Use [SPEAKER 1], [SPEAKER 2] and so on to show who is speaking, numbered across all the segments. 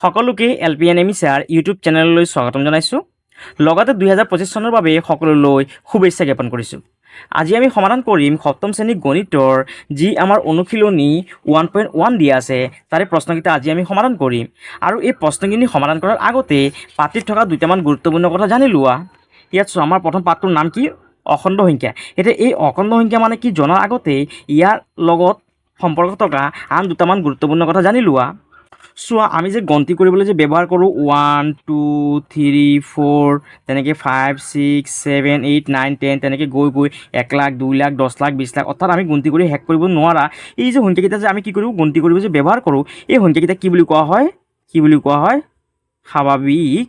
[SPEAKER 1] সকলোকে LPNME sir YouTube চেনেললৈ স্বাগতম জনাইছোঁ। লগতে 2025 চনৰ বাবে সকলোলৈ শুভেচ্ছা জ্ঞাপন কৰিছোঁ। আজি আমি সমাধান কৰিম সপ্তম শ্ৰেণী গণিতৰ যি আমাৰ অনুশীলনী 1.1 দিয়া আছে তাৰে প্ৰশ্নকেইটা আজি আমি সমাধান কৰিম। আৰু এই প্ৰশ্নখিনি সমাধান কৰাৰ আগতে পাঠত থকা দুটামান গুৰুত্বপূৰ্ণ কথা জানি লোৱা। ইয়াত আমাৰ প্ৰথম পাঠটোৰ নাম কি? অখণ্ড সংখ্যা। এতিয়া এই অখণ্ড সংখ্যা মানে কি জনাৰ আগতে ইয়াৰ লগত সম্পৰ্ক থকা আন দুটামান গুৰুত্বপূৰ্ণ কথা জানি লোৱা। চোৱা, আমি যে গন্তি কৰিবলৈ যে ব্যৱহাৰ কৰোঁ 1 2 3 4 তেনেকৈ 5 6 7 8 9 10 তেনেকৈ গৈ 1 লাখ 2 লাখ 10 লাখ 20 লাখ অৰ্থাৎ আমি গন্তি কৰি শেষ কৰিব নোৱাৰা এই যে সংখ্যাকেইটা যে আমি কি কৰোঁ গন্তি কৰিব যে ব্যৱহাৰ কৰোঁ এই সংখ্যাকেইটা কি বুলি কোৱা হয়? স্বাভাৱিক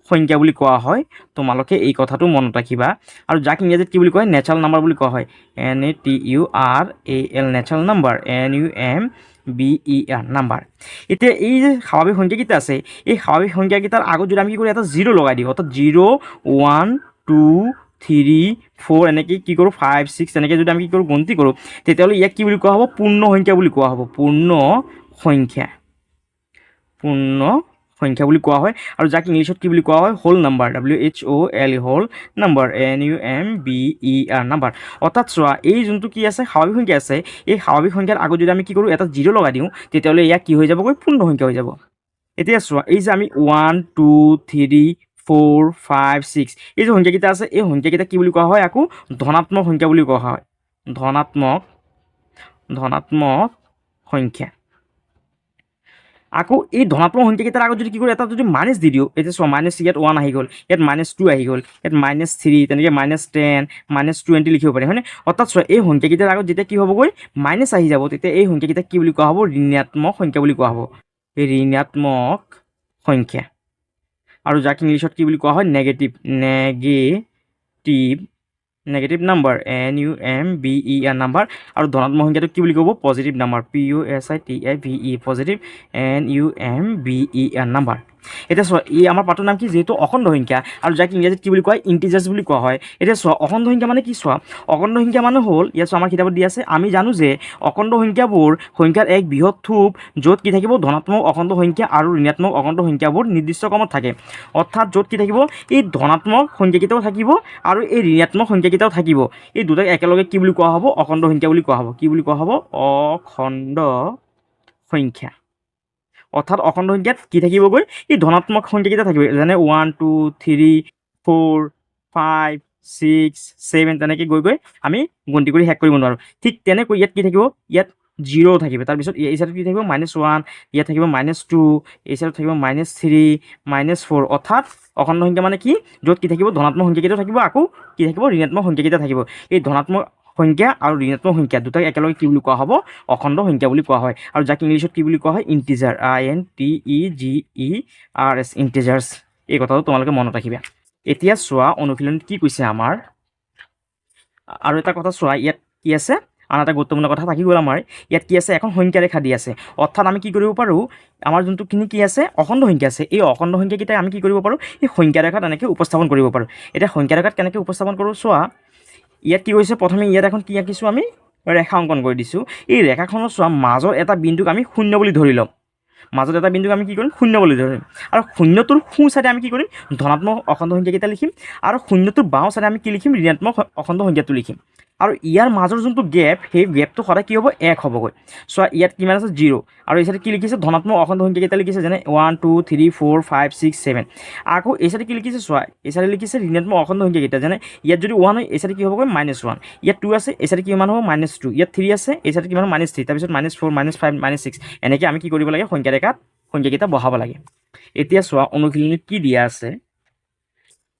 [SPEAKER 1] সংখ্যা বুলি কোৱা হয়। তোমালোকে এই কথাটো মনত ৰাখিবা। আৰু যাক ইংৰাজীত কি বুলি কয়? নেচাৰেল নাম্বাৰ বুলি কোৱা হয়। NATURAL natural number NUMBER number. এতিয়া এই যে স্বাভাৱিক সংখ্যাকেইটা আছে এই স্বাভাৱিক সংখ্যাকেইটাৰ আগত যদি আমি কি কৰোঁ এটা 0 লগাই দিওঁ অৰ্থাৎ 0 1 2 3 4 এনেকৈ কি কৰোঁ 5 6 এনেকৈ যদি আমি কি কৰোঁ গন্তি কৰোঁ তেতিয়াহ'লে ইয়াক কি বুলি কোৱা হ'ব? পূৰ্ণ সংখ্যা বুলি কোৱা হ'ব। পূৰ্ণ সংখ্যা বুলি কোৱা হয়। আৰু যাক ইংলিছত কি বুলি কোৱা হয়? Whole number WHOL whole number NUMBER number. অৰ্থাৎ চোৱা, এই যোনটো কি আছে স্বাভাৱিক সংখ্যা আছে এই স্বাভাৱিক সংখ্যাৰ আগত যদি আমি কি কৰোঁ এটা 0 লগাই দিওঁ তেতিয়াহ'লে ইয়াক কি হৈ যাবগৈ? পূৰ্ণ সংখ্যা হৈ যাব। এতিয়া চোৱা, এই যে আমি 1 2 3 4 5 6 এই যে সংখ্যাকেইটা আছে এই সংখ্যাকেইটা কি বুলি কোৱা হয়? আকৌ ধনাত্মক সংখ্যা বুলি কোৱা হয়। ধনাত্মক সংখ্যা। আকৌ এই ধনাত্মক সংখ্যাকেইটাৰ আগত যদি কি কৰোঁ এটা যদি মাইনাছ দি দিওঁ, এতিয়া চোৱা মাইনাছ ইয়াত 1 আহি গ'ল, ইয়াত -2 আহি গ'ল, ইয়াত -3 তেনেকৈ -10 -20 লিখিব পাৰি হয়নে? অৰ্থাৎ চোৱা, এই সংখ্যাকেইটাৰ আগত যেতিয়া কি হ'বগৈ মাইনাছ আহি যাব তেতিয়া এই সংখ্যাকেইটা কি বুলি কোৱা হ'ব? ঋণাত্মক সংখ্যা বুলি কোৱা হ'ব। এই ঋণাত্মক সংখ্যা। আৰু যাক ইংলিছত কি বুলি কোৱা হয়? Negative number NUMBER number. আৰু ধনাত্মক সংখ্যাটো কি বুলি ক'ব? Positive number POSITIVE positive NUMBER number. এতিয়া চোৱা, এই আমাৰ পাঠটোৰ নাম কি? যিহেতু অখণ্ড সংখ্যা আৰু যাক ইংৰাজীত কি বুলি কয়? ইণ্টিজাৰ্ছ বুলি কোৱা হয়। এতিয়া চোৱা, অখণ্ড সংখ্যা মানে কি? চোৱা, অখণ্ড সংখ্যা মানে হ'ল ইয়াত চোৱা আমাৰ কিতাপত দি আছে আমি জানো যে অখণ্ড সংখ্যাবোৰ সংখ্যাৰ এক বৃহৎ থোপ য'ত কি থাকিব? ধনাত্মক অখণ্ড সংখ্যা আৰু ঋণাত্মক অখণ্ড সংখ্যাবোৰ নিৰ্দিষ্ট ক্ৰমত থাকে। অৰ্থাৎ য'ত কি থাকিব? এই ধনাত্মক সংখ্যাকেইটাও থাকিব আৰু এই ঋণাত্মক সংখ্যাকেইটাও থাকিব। এই দুটাক একেলগে কি বুলি কোৱা হ'ব? অখণ্ড সংখ্যা বুলি কোৱা হ'ব। কি বুলি কোৱা হ'ব? অখণ্ড সংখ্যা। অৰ্থাৎ অখণ্ড সংখ্যাত কি থাকিবগৈ? এই ধনাত্মক সংখ্যাকেইটা থাকিব, যেনে 1 2 3 4 5 6 7 তেনেকৈ গৈ আমি গন্তি কৰি শেষ কৰিব নোৱাৰোঁ। ঠিক তেনেকৈ ইয়াত কি থাকিব? ইয়াত 0 থাকিব। তাৰপিছত এই চাইডত কি থাকিব? -1, ইয়াত থাকিব -2, এই চাইডত থাকিব -3 -4। অৰ্থাৎ অখণ্ড সংখ্যা মানে কি? য'ত কি থাকিব? ধনাত্মক সংখ্যাকেইটাও থাকিব, আকৌ কি থাকিব? ঋণাত্মক সংখ্যাকেইটা থাকিব। এই ধনাত্মক সংখ্যা আৰু ঋণাত্মক সংখ্যা দুটাক একেলগে কি বুলি কোৱা হ'ব? অখণ্ড সংখ্যা বুলি কোৱা হয়। আৰু যাক ইংলিছত কি বুলি কোৱা হয়? Integer INTEGERS integers. এই কথাটো তোমালোকে মনত ৰাখিবা। এতিয়া চোৱা, অনুশীলনীত কি কৈছে আমাৰ। আৰু এটা কথা চোৱা, ইয়াত কি আছে? আন এটা গুৰুত্বপূৰ্ণ কথা থাকি গ'ল আমাৰ। ইয়াত কি আছে? এখন সংখ্যা ৰেখা দি আছে। অৰ্থাৎ আমি কি কৰিব পাৰোঁ? আমাৰ যোনটোখিনি কি আছে? অখণ্ড সংখ্যা আছে। এই অখণ্ড সংখ্যাকেইটাই আমি কি কৰিব পাৰোঁ? এই সংখ্যা ৰেখাত এনেকৈ উপস্থাপন কৰিব পাৰোঁ। এতিয়া সংখ্যা ৰেখাত কেনেকৈ উপস্থাপন কৰোঁ চোৱা। ইয়াত কি কৰিছে? প্ৰথমে ইয়াত এখন কি আঁকিছোঁ? আমি ৰেখা অংকন কৰি দিছোঁ। এই ৰেখাখনত চোৱা, মাজৰ এটা বিন্দুক আমি 0 বুলি ধৰি ল'ম। মাজত এটা বিন্দুক আমি কি কৰিম? 0 বুলি ধৰিম। আৰু 0টোৰ সোঁ চাইডে আমি কি কৰিম? ধনাত্মক অখণ্ড সংখ্যাকেইটা লিখিম। আৰু 0টোৰ বাওঁ চাইডে আমি কি লিখিম? ঋণাত্মক অখণ্ড সংখ্যাটো লিখিম। আৰু ইয়াৰ মাজৰ যোনটো গেপ সেই গেপটো সদায় কি হ'ব? 1 হ'বগৈ। চোৱা, ইয়াত কিমান আছে? 0। আৰু এই চাইডে কি লিখিছে? ধনাত্মক অখণ্ড সংখ্যাকেইটা লিখিছে, যেনে 1 2 3 4 5 6 7। আকৌ এই চাইডে কি লিখিছে? চোৱা, এই চাইডে লিখিছে ঋণাত্মক অখণ্ড সংখ্যাকেইটা, যেনে ইয়াত যদি 1 হয় এই চাইডে কি হ'বগৈ? -1। ইয়াত 2 আছে, এই চাইডে কিমান হ'ব? -2। ইয়াত 3 আছে, এই চাইডে কিমান হ'ব? -3। তাৰপিছত -4 -5 -6 এনেকৈ আমি কি কৰিব লাগে? সংখ্যা ৰেখাত সংখ্যাকেইটা বহাব লাগে। এতিয়া চোৱা, অনুশীলনীত কি দিয়া আছে।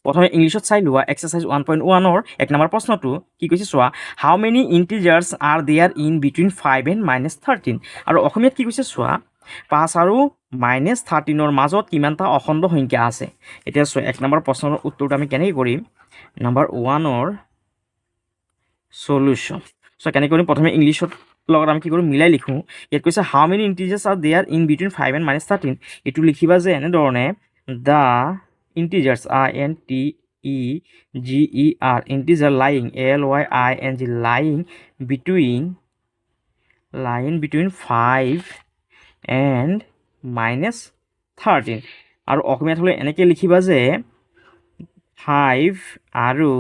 [SPEAKER 1] প্ৰথমে ইংলিছত চাই লোৱা। এক্সাৰচাইজ 1.1ৰ 1 নম্বৰ প্ৰশ্নটো কি কৈছে চোৱা। How many integers are there in between 5 and -13? আৰু অসমীয়াত কি কৈছে চোৱা। 5 আৰু -13ৰ মাজত কিমানটা অখণ্ড সংখ্যা আছে? এতিয়া চোৱা, 1 নম্বৰ প্ৰশ্নৰ উত্তৰটো আমি কেনেকৈ কৰিম? নম্বৰ 1ৰ চলিউশ্যন। চোৱা, কেনেকৈ কৰিম? প্ৰথমে ইংলিছত লগত আমি কি কৰোঁ? মিলাই লিখোঁ। ইয়াত কৈছে how many integers are there in between 5 and -13? এইটো লিখিবা যে এনেধৰণে, the integers INTEGER integer lying LYING lying between 5 and 13 আৰু অসমীয়াত হ'লে এনেকৈ লিখিবা যে 5 আৰু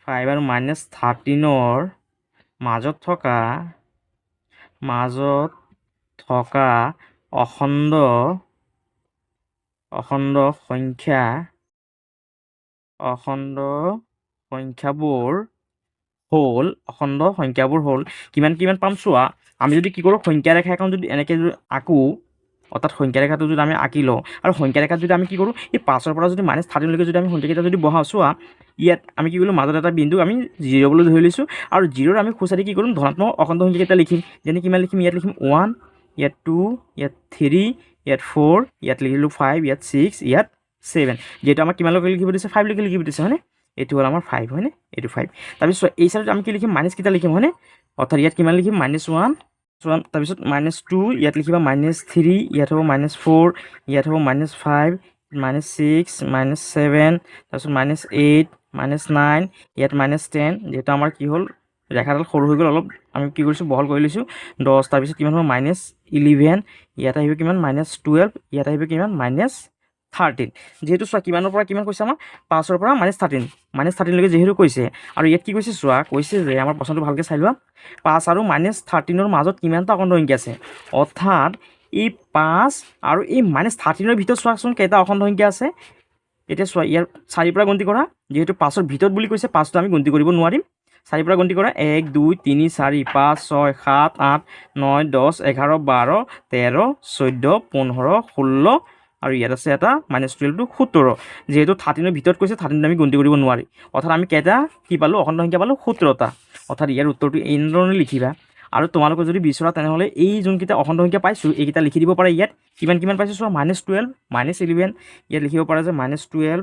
[SPEAKER 1] -13ৰ মাজত থকা অখণ্ড সংখ্যাবোৰ হ'ল কিমান পাম চোৱা। আমি যদি কি কৰোঁ, সংখ্যা ৰেখা এখন যদি এনেকৈ যদি আঁকো, অৰ্থাৎ সংখ্যা ৰেখাটো যদি আমি আঁকি লওঁ আৰু সংখ্যা ৰেখাত যদি আমি কি কৰোঁ, এই 5ৰ পৰা যদি -13লৈকে যদি আমি সংখ্যাকেইটা যদি বহাওঁ, চোৱা ইয়াত আমি কি কৰিলোঁ, মাজত এটা বিন্দু আমি 0 বুলি ধৰি লৈছোঁ আৰু 0ৰ আমি সোঁচাইডে কি কৰিম, ধনাত্মক অখণ্ড সংখ্যাকেইটা লিখিম। যেনে কিমান লিখিম, ইয়াত লিখিম 1, ইয়াত 2, ইয়াত 3, ইয়াত 4, ইয়াত লিখিলোঁ 5, ইয়াত 6, ইয়াত 7। যিহেতু আমাক কিমানলৈকে লিখিব দিছে, 5লৈকে লিখিব দিছে, হয়নে? এইটো হ'ল আমাৰ 5, হয়নে? এইটো 5। তাৰপিছত এই চাইডত আমি কি লিখিম, মাইনাছ কেইটা লিখিম, হয়নে? অৰ্থাৎ ইয়াত কিমান লিখিম, -1, তাৰপিছত -2, ইয়াত লিখিবা -3, ইয়াত হ'ব -4, ইয়াত হ'ব -5, -6, -7, তাৰপিছত -8, -9, ইয়াত -10। যিহেতু আমাৰ কি হ'ল, ৰেখাডাল সৰু হৈ গ'ল, অলপ আমি কি কৰিছোঁ, বহল কৰি লৈছোঁ 10। তাৰপিছত কিমান হ'ব, -11, ইয়াত আহিব কিমান, -12, ইয়াত আহিব কিমান, -13। যিহেতু চোৱা কিমানৰ পৰা কিমান কৈছে, আমাৰ 5ৰ পৰা -13লৈকে যিহেতু কৈছে, আৰু ইয়াত কি কৈছে চোৱা, কৈছে যে আমাৰ প্ৰশ্নটো ভালকৈ চাই লোৱা, 5 আৰু -13ৰ মাজত কিমানটা অখণ্ড সংখ্যা আছে। অৰ্থাৎ এই 5 আৰু এই -13ৰ ভিতৰত চোৱাচোন কেইটা অখণ্ড সংখ্যা আছে। এতিয়া চোৱা, ইয়াৰ 4ৰ পৰা গন্তি কৰা, যিহেতু 5ৰ ভিতৰত বুলি কৈছে, 5টো আমি গন্তি কৰিব নোৱাৰিম। 4ৰ পৰা গন্তি কৰা, 1, 2, 3, 4, 5, 6, 7, 8, 9, 10, 11, 12, 13, 14, 15, 16, আৰু ইয়াত আছে এটা -12টো 17। যিহেতু 13ৰ ভিতৰত কৈছে, 13টো আমি গন্তি কৰিব নোৱাৰি। অৰ্থাৎ আমি কেইটা কি পালোঁ, অখণ্ড সংখ্যা পালোঁ 17টা। অৰ্থাৎ ইয়াৰ উত্তৰটো এনেধৰণে লিখিবা। আৰু তোমালোকে যদি বিচৰা তেনেহ'লে এই যোনকেইটা অখণ্ড সংখ্যা পাইছোঁ, এইকেইটা লিখি দিব পাৰা। ইয়াত কিমান পাইছোঁ চোৱা, -12, -11, ইয়াত লিখিব পাৰা যে -12,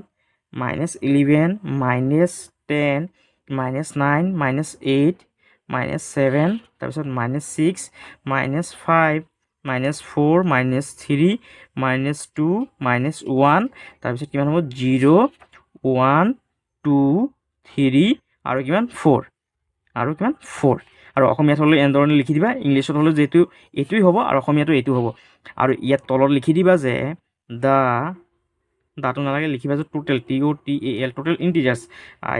[SPEAKER 1] -11, -10, -9, -8, -7, তাৰপিছত -6, -5, -4, -3, -2, -1, তাৰপিছত কিমান হ'ব, 0, 1, 2, 3, আৰু কিমান 4, আৰু অসমীয়াত হ'লে এনেধৰণে লিখি দিবা। ইংলিছত হ'লে যিহেতু এইটোৱেই হ'ব, আৰু অসমীয়াটো এইটো হ'ব। আৰু ইয়াত তলত লিখি দিবা যে দাটো নালাগে, লিখিবা যে total, TOTAL, total integers,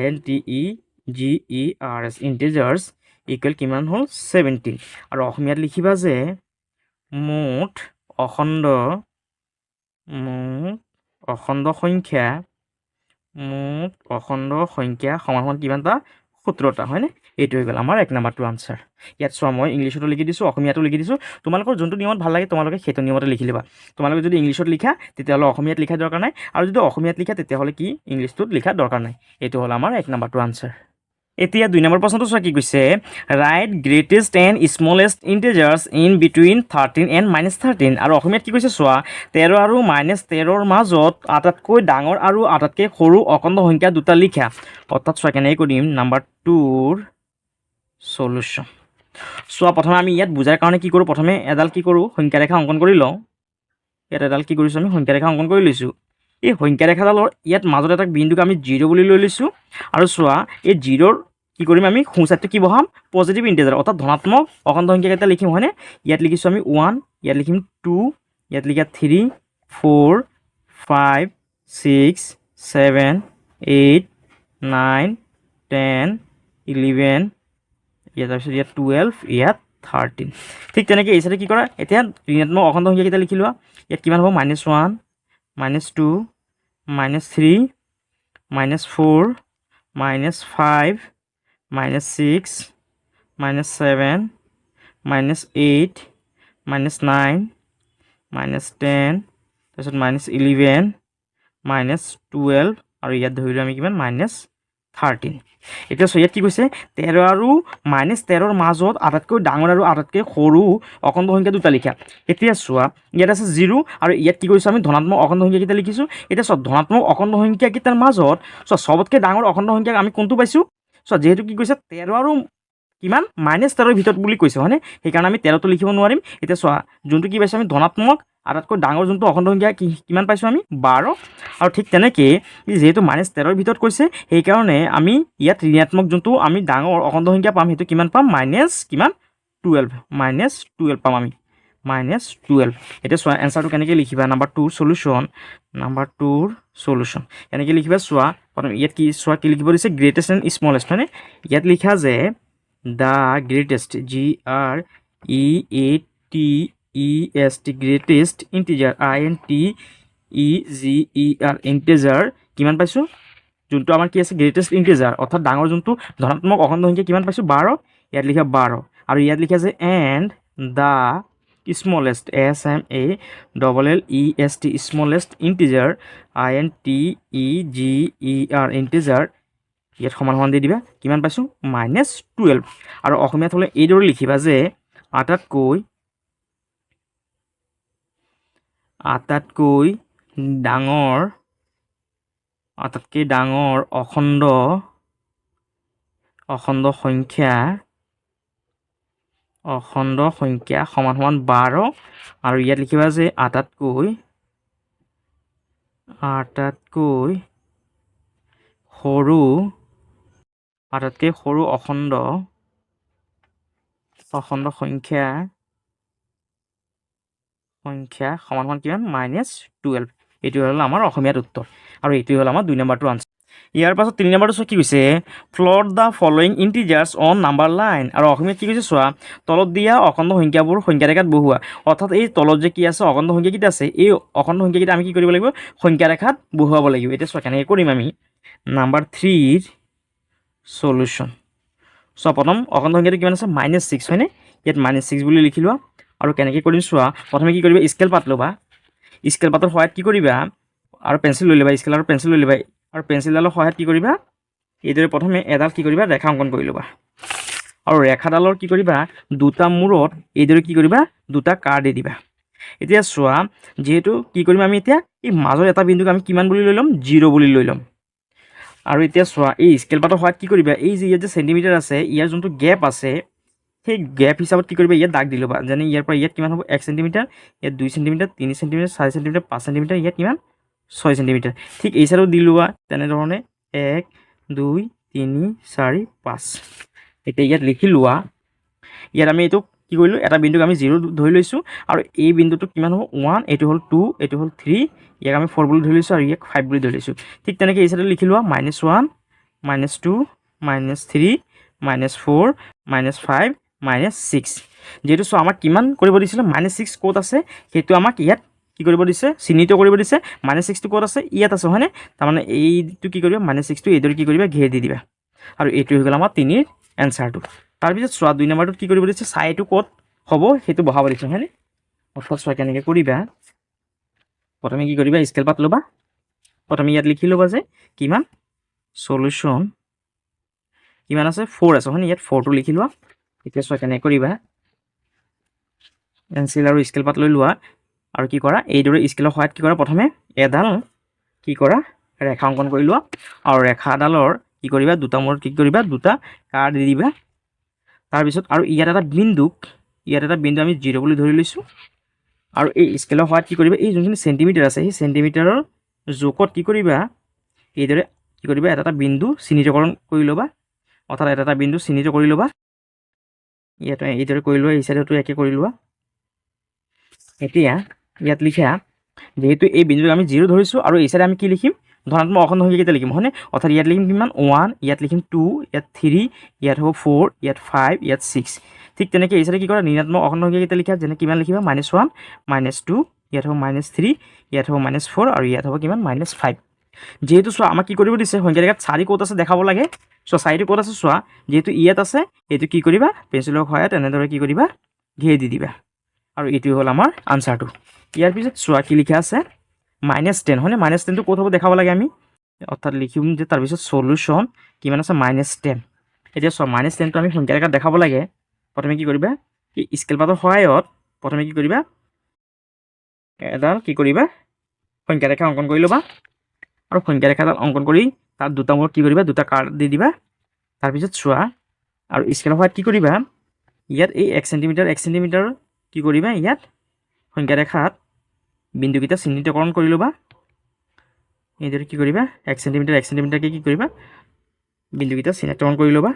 [SPEAKER 1] INTEGERS, integers equal কিমান হ'ল, 17। আৰু অসমীয়াত লিখিবা যে মুঠ অখণ্ড সংখ্যা সমান কিমানটা, 17টা, হয়নে? এইটো হৈ গ'ল আমাৰ 1 নম্বৰটো আনচাৰ। ইয়াত চোৱা, মই ইংলিছতো লিখি দিছোঁ, অসমীয়াতো লিখি দিছোঁ। তোমালোকৰ যোনটো নিয়মত ভাল লাগে তোমালোকে সেইটো নিয়মতে লিখি ল'বা। তোমালোকে যদি ইংলিছত লিখা তেতিয়াহ'লে অসমীয়াত লিখা দৰকাৰ নাই, আৰু যদি অসমীয়াত লিখা তেতিয়াহ'লে কি ইংলিছটোত লিখা দৰকাৰ নাই। এইটো হ'ল আমাৰ 1 নম্বৰটো আনচাৰ। এতিয়া 2 নম্বৰ প্ৰশ্নটো চোৱা কি কৈছে, right greatest and smallest integers in between 13 and -13। আৰু অসমীয়াত কি কৈছে চোৱা, 13 আৰু -13ৰ মাজত আটাইতকৈ ডাঙৰ আৰু আটাইতকৈ সৰু অখণ্ড সংখ্যা দুটা লিখা। অৰ্থাৎ চোৱা কেনেকৈ কৰিম, নাম্বাৰ 2ৰ চলুশ্যন। চোৱা, প্ৰথমে আমি ইয়াত বুজাৰ কাৰণে কি কৰোঁ, প্ৰথমে এডাল কি কৰোঁ, সংখ্যা ৰেখা অংকন কৰি লওঁ। ইয়াত এডাল কি কৰিছোঁ, আমি সংখ্যা ৰেখা অংকন কৰি লৈছোঁ। এই সংখ্যা ৰেখাডালৰ ইয়াত মাজত এটা বিন্দুক আমি 0 বুলি লৈ লৈছোঁ। আৰু চোৱা, এই 0ৰ কি কৰিম, আমি সোঁ চাইডটো কি বহাম, পজিটিভ ইণ্টিজাৰ, অৰ্থাৎ ধনাত্মক অখণ্ড সংখ্যাকেইটা লিখিম, হয়নে? ইয়াত লিখিছোঁ আমি 1, ইয়াত লিখিম 2, ইয়াত লিখা 3, 4, 5, 6, 7, 8, 9, 10, 11, ইয়াত তাৰপিছত ইয়াত 12, ইয়াত 13। ঠিক তেনেকৈ এই চাইডে কি কৰা, এতিয়া ঋণাত্মক অখণ্ড সংখ্যাকেইটা লিখি লোৱা। ইয়াত কিমান হ'ব, -1, -2, -3, -4, -5, -6, -7, -8, -9, -10, তাৰপিছত -11, -12, আৰু ইয়াত ধৰিলোঁ আমি কিমান, -13। এতিয়া চোৱা, ইয়াত কি কৈছে, 13 আৰু -13ৰ মাজত আটাইতকৈ ডাঙৰ আৰু আটাইতকৈ সৰু অখণ্ড সংখ্যা দুটা লিখা। এতিয়া চোৱা, ইয়াত আছে 0, আৰু ইয়াত কি কৰিছোঁ, আমি ধনাত্মক অখণ্ড সংখ্যাকেইটা লিখিছোঁ। এতিয়া চোৱা, ধনাত্মক অখণ্ড সংখ্যাকেইটাৰ মাজত চোৱা চবতকৈ ডাঙৰ অখণ্ড সংখ্যা আমি কোনটো পাইছোঁ। চোৱা, যিহেতু কি কৈছে, 13 আৰু কিমান, -13ৰ ভিতৰত বুলি কৈছে, হয়নে? সেইকাৰণে আমি 13টো লিখিব নোৱাৰিম। এতিয়া চোৱা, যোনটো কি পাইছোঁ, আমি ধনাত্মক আটাইতকৈ ডাঙৰ যোনটো অখণ্ড সংখ্যা কিমান পাইছোঁ, আমি 12। আৰু ঠিক তেনেকৈ যিহেতু -13ৰ ভিতৰত কৈছে, সেইকাৰণে আমি ইয়াত ঋণাত্মক যোনটো আমি ডাঙৰ অখণ্ড সংখ্যা পাম, সেইটো কিমান পাম, -12 পাম আমি। -12 এতিয়া চোৱা এনচাৰটো কেনেকৈ লিখিবা নাম্বাৰ 2 সলিউশ্যন কেনেকৈ লিখিবা চোৱা প্ৰথম ইয়াত কি চোৱা কি লিখিব দিছে গ্ৰেটেষ্ট এণ্ড স্মলেষ্ট হয়নে ইয়াত লিখা যে the greatest GREATEST greatest integer INTEGER integer কিমান পাইছোঁ যোনটো আমাৰ কি আছে গ্ৰেটেষ্ট ইণ্টিজাৰ অৰ্থাৎ ডাঙৰ যোনটো ধনাত্মক অখণ্ড সংখ্যা কিমান পাইছোঁ 12 ইয়াত লিখা 12 আৰু ইয়াত লিখা যে and the smallest SMALLEST smallest integer INTEGER integer ইয়াত সমান দি দিবা কিমান পাইছোঁ -12 আৰু অসমীয়াত হ'লে এইদৰে লিখিবা যে আটাইতকৈ ডাঙৰ অখণ্ড সংখ্যা সমান 12 আৰু ইয়াত লিখিবা যে আটাইতকৈ সৰু অখণ্ড সংখ্যা সমান কিমান -12 এইটো হ'ল আমাৰ অসমীয়াত উত্তৰ আৰু এইটোৱে হ'ল আমাৰ 2 নম্বৰটোৰ আনচাৰ ইয়াৰ পাছত 3 নম্বৰটো চোৱা কি কৈছে plot the following integers on number line আৰু অসমীয়াত কি কৈছে চোৱা তলত দিয়া অখণ্ড সংখ্যাবোৰ সংখ্যা ৰেখাত বহুৱা অৰ্থাৎ এই তলত যে কি আছে অখণ্ড সংখ্যাকেইটা আছে এই অখণ্ড সংখ্যাকেইটা আমি কি কৰিব লাগিব সংখ্যা ৰেখাত বহুৱাব লাগিব এতিয়া চোৱা কেনেকৈ কৰিম আমি নাম্বাৰ 3ৰ সলিউশ্যন চোৱা প্ৰথম অখণ্ড সংখ্যাটো কিমান আছে -6 হয়নে ইয়াত -6 বুলি লিখি লোৱা আৰু কেনেকৈ কৰিম চোৱা প্ৰথমে কি কৰিবা স্কেল পাত ল'বা স্কেল পাতৰ সহায়ত কি কৰিবা আৰু পেঞ্চিল লৈ ল'বা স্কেল আৰু পেঞ্চিল লৈ ল'বা আৰু পেঞ্চিলডালৰ সহায়ত কি কৰিবা এইদৰে প্ৰথমে এডাল কি কৰিবা ৰেখা অংকন কৰি ল'বা আৰু ৰেখাডালৰ কি কৰিবা দুটা মূৰত এইদৰে কি কৰিবা দুটা কাঁড় দি দিবা এতিয়া চোৱা যিহেতু কি কৰিম আমি এতিয়া এই মাজৰ এটা বিন্দুক আমি কিমান বুলি লৈ ল'ম 0 বুলি লৈ ল'ম আৰু এতিয়া চোৱা এই স্কেল পাতৰ সহায়ত কি কৰিবা এই যে ইয়াত যে চেণ্টিমিটাৰ আছে ইয়াৰ যোনটো গেপ আছে সেই গেপ হিচাপত কি কৰিবা ইয়াত দাগ দি ল'বা যেনে ইয়াৰ পৰা ইয়াত কিমান হ'ব 1 চেণ্টিমিটাৰ ইয়াত 2 চেণ্টিমিটাৰ 3 চেণ্টিমিটাৰ 4 চেণ্টিমিটাৰ 5 চেণ্টিমিটাৰ ইয়াত কিমান 6 চেণ্টিমিটাৰ ঠিক এই চাইডত দি লোৱা তেনেধৰণে 1 2 3 4 5 এতিয়া ইয়াত লিখি লোৱা ইয়াত আমি এইটো কি কৰিলোঁ এটা বিন্দুক আমি 0 ধৰি লৈছোঁ আৰু এই বিন্দুটো কিমান হ'ব 1 এইটো হ'ল 2 এইটো হ'ল 3 ইয়াক আমি 4 বুলি ধৰি লৈছোঁ আৰু ইয়াক 5 বুলি ধৰি লৈছোঁ ঠিক তেনেকৈ এই চাইডত লিখি লোৱা -1 -2 -3 -4 -5 -6 যিহেতু চোৱা আমাক কিমান কৰিব দিছিলে -6 ক'ত আছে সেইটো আমাক ইয়াত কি কৰিব দিছে চিহ্নিত কৰিব দিছে -6টো ক'ত আছে ইয়াত আছে হয়নে তাৰমানে এইটো কি কৰিবা -6টো এইদৰে কি কৰিবা ঘেৰ দি দিবা আৰু এইটো হৈ গ'ল আমাৰ 3ৰ এনচাৰটো তাৰপিছত চোৱা 2 নম্বৰটোত কি কৰিব দিছে চাইটো ক'ত হ'ব সেইটো বহাব দিছে হয়নে অৰ্থাৎ চোৱা কেনেকৈ কৰিবা প্ৰথমে কি কৰিবা স্কেল পাত ল'বা প্ৰথমে ইয়াত লিখি ল'বা যে কিমান সলিউশ্যন কিমান আছে 4 আছে হয়নে ইয়াত 4টো লিখি লোৱা এতিয়া চোৱা কেনেকৈ কৰিবা পেঞ্চিল আৰু স্কেল পাত লৈ লোৱা আৰু কি কৰা এইদৰে স্কেলৰ সহায়ত কি কৰা প্ৰথমে এডাল কি কৰা ৰেখা অংকন কৰি লোৱা আৰু ৰেখাডালৰ কি কৰিবা দুটা মূৰত কি কৰিবা দুটা কাঁড় দি দিবা তাৰপিছত আৰু ইয়াত এটা বিন্দু আমি 0 বুলি ধৰি লৈছোঁ আৰু এই স্কেলৰ সহায়ত কি কৰিবা এই যোনখিনি চেণ্টিমিটাৰ আছে সেই চেণ্টিমিটাৰৰ জোখত কি কৰিবা এইদৰে কি কৰিবা এটা বিন্দু চিহ্নিতকৰণ কৰি ল'বা অৰ্থাৎ এটা বিন্দু চিহ্নিত কৰি ল'বা ইয়াত এইদৰে কৰি লোৱা এই চাইডতো একে কৰি লোৱা এতিয়া ইয়াত লিখা যেহেতু এই বিন্দুটো আমি 0 ধৰিছোঁ আৰু এই চাইডে আমি কি লিখিম ধনাত্মক অখণ্ড সংখ্যাকেইটা লিখিম হয়নে অৰ্থাৎ ইয়াত লিখিম কিমান 1 ইয়াত লিখিম 2 ইয়াত 3 ইয়াত হ'ব 4 ইয়াত 5 ইয়াত 6 ঠিক তেনেকৈ এই চাইডে কি কৰা ঋণাত্মক অখণ্ড সংখ্যাকেইটা লিখা যেনে কিমান লিখিবা -1 -2 ইয়াত হ'ব -3 ইয়াত হ'ব -4 আৰু ইয়াত হ'ব কিমান -5 যেহেতু চোৱা আমাক কি কৰিব দিছে সংখ্যা ৰেখাত 4 ক'ত আছে দেখাব লাগে চোৱা 4টো ক'ত আছে চোৱা যেহেতু ইয়াত আছে এইটো কি কৰিবা পেঞ্চিলৰ সহায়ত এনেদৰে কি কৰিবা ঘেৰ দি দিবা আৰু এইটো হ'ল আমাৰ আনচাৰটো ইয়াৰ পিছত চোৱা কি লিখা আছে -10 হয়নে -10টো ক'ত হ'ব দেখাব লাগে আমি অৰ্থাৎ লিখিম যে তাৰপিছত সলিউশ্যন কিমান আছে -10 এতিয়া চোৱা -10টো আমি সংখ্যা ৰেখাত দেখাব লাগে প্ৰথমে কি কৰিবা এই স্কেল পাতৰ সহায়ত প্ৰথমে কি কৰিবা এডাল কি কৰিবা সংখ্যা ৰেখা অংকন কৰি ল'বা আৰু সংখ্যা ৰেখাডাল অংকন কৰি তাত দুটা মূৰত কি কৰিবা দুটা কাঁড় দি দিবা তাৰপিছত চোৱা আৰু স্কেলৰ সহায়ত কি কৰিবা ইয়াত এই 1 চেণ্টিমিটাৰ কি কৰিবা ইয়াত সংখ্যা ৰেখাত বিন্দুকেইটা চিহ্নিতকৰণ কৰি ল'বা এইদৰে কি কৰিবা 1 চেণ্টিমিটাৰকে কি কৰিবা বিন্দুকেইটা চিহ্নিতকৰণ কৰি ল'বা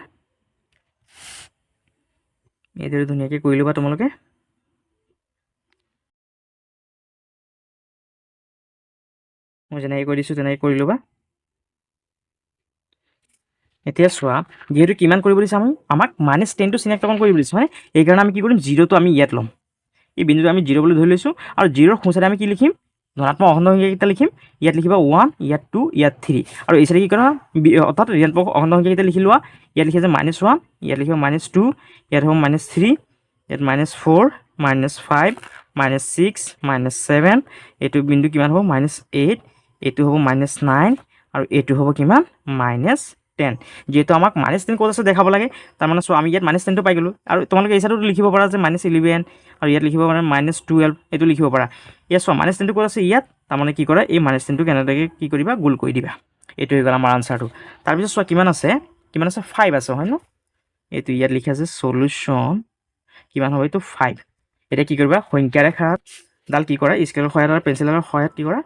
[SPEAKER 1] এইদৰে ধুনীয়াকৈ কৰি ল'বা তোমালোকে মই যেনেকৈ কৰি দিছোঁ তেনেকৈ কৰি ল'বা। এতিয়া চোৱা যিহেতু কিমান কৰিব দিছে আমাক -10টো চিনাক্তকৰণ কৰিব দিছে হয়। এইকাৰণে আমি কি কৰিম, 0টো আমি ইয়াত ল'ম। এই বিন্দুটো আমি 0 বুলি ধৰি লৈছোঁ আৰু 0ৰ সোঁচাইডে আমি কি লিখিম, ধনাত্মক অখণ্ড সংখ্যাকেইটা লিখিম। ইয়াত লিখিবা 1, ইয়াত 2, ইয়াত 3 আৰু এই চাইডে কি কৰা, অৰ্থাৎ ঋণাত্মক অখণ্ড সংখ্যাকেইটা লিখি লোৱা। ইয়াত লিখে যে -1, ইয়াত লিখিবা -2, ইয়াত হ'ব -3, ইয়াত -4, -5, -6, -7, এইটো বিন্দু কিমান হ'ব -8, এইটো হ'ব -9 আৰু এইটো হ'ব কিমান -10। যিহেতু আমাক -10 ক'ত আছে দেখাব লাগে, তাৰমানে চোৱা আমি ইয়াত -10টো পাই গ'লোঁ। আৰু তোমালোকে এই চাইডতো লিখিব পাৰা যে -11 আৰু ইয়াত লিখিব পাৰা -12, এইটো লিখিব পাৰা। ইয়াত চোৱা -10টো ক'ত আছে ইয়াত, তাৰমানে কি কৰা এই -10টো কেনেদৰে কি কৰিবা, গোল কৰি দিবা। এইটো হৈ গ'ল আমাৰ আনচাৰটো। তাৰপিছত চোৱা কিমান আছে 5 আছে হয় ন। এইটো ইয়াত লিখা আছে সলিউশ্যন কিমান হ'ব, এইটো 5। এতিয়া কি কৰিবা, সংখ্যা ৰেখাডাল কি কৰা, স্কেলৰ সহায়ত আৰু পেঞ্চিলৰ সহায়ত কি কৰা,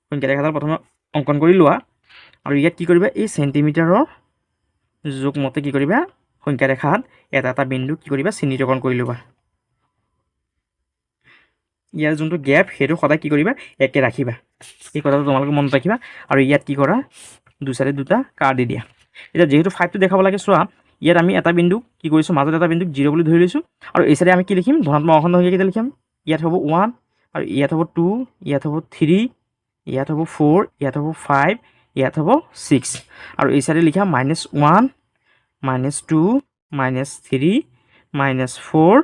[SPEAKER 1] সংখ্যা ৰেখাডাল প্ৰথমে অংকন কৰি লোৱা। আৰু ইয়াত কি কৰিবা, এই চেণ্টিমিটাৰৰ জোখমতে কি কৰিবা, সংখ্যা ৰেখাত এটা এটা বিন্দু কি কৰিবা, চিহ্নিতকৰণ কৰি ল'বা। ইয়াৰ যোনটো গেপ সেইটো সদায় কি কৰিবা, একে ৰাখিবা। এই কথাটো তোমালোকে মনত ৰাখিবা। আৰু ইয়াত কি কৰা, দুই চাইডে দুটা কাঁড় দি দিয়া। এতিয়া যিহেতু 5টো দেখাব লাগে, চোৱা ইয়াত আমি এটা বিন্দু কি কৰিছোঁ, মাজত এটা বিন্দুক 0 বুলি ধৰি লৈছোঁ। আৰু এই চাইডে আমি কি লিখিম, ধনাত্মক অখণ্ড সংখ্যাকেইটা লিখিম। ইয়াত হ'ব 1 আৰু ইয়াত হ'ব 2, ইয়াত হ'ব 3, ইয়াত হ'ব 4, ইয়াত হ'ব 5, ইয়াত হ'ব 6 আৰু এই চাইডে লিখা -1, -2, -3, -4,